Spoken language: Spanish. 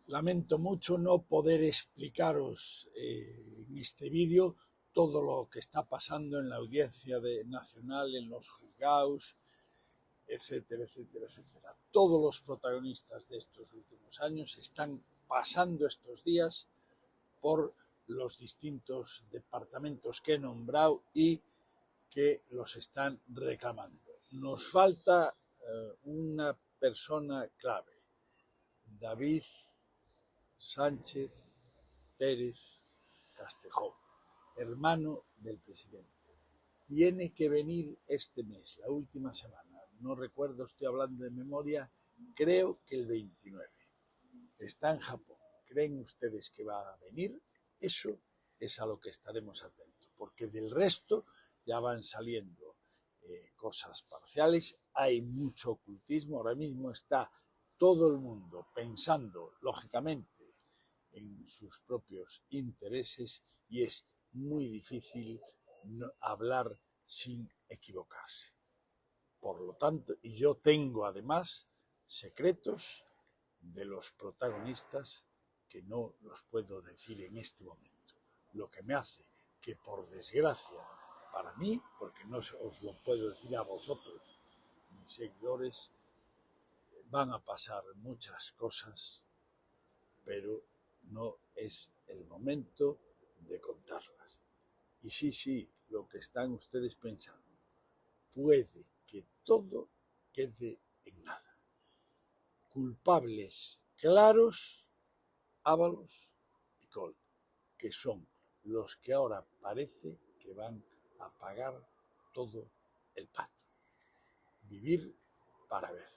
Lamento mucho no poder explicaros en este vídeo todo lo que está pasando en la Audiencia Nacional, en los juzgados, etcétera, etcétera, etcétera. Todos los protagonistas de estos últimos años están pasando estos días por los distintos departamentos que he nombrado y que los están reclamando. Nos falta una persona clave, David Sánchez Pérez Castejón, hermano del presidente. Tiene que venir este mes, la última semana. No recuerdo, estoy hablando de memoria, creo que el 29. Está en Japón. ¿Creen ustedes que va a venir? Eso es a lo que estaremos atentos, porque del resto ya van saliendo cosas parciales, hay mucho ocultismo, ahora mismo está todo el mundo pensando, lógicamente, en sus propios intereses y es muy difícil hablar sin equivocarse. Por lo tanto, y yo tengo además secretos de los protagonistas que no los puedo decir en este momento, lo que me hace que, por desgracia para mí, porque no os lo puedo decir a vosotros, mis seguidores, van a pasar muchas cosas, pero no es el momento de contarlas. Y sí, lo que están ustedes pensando, puede que todo quede en nada. Culpables claros, Ábalos y Coll, que son los que ahora parece que van a pagar todo el pato. Vivir para ver.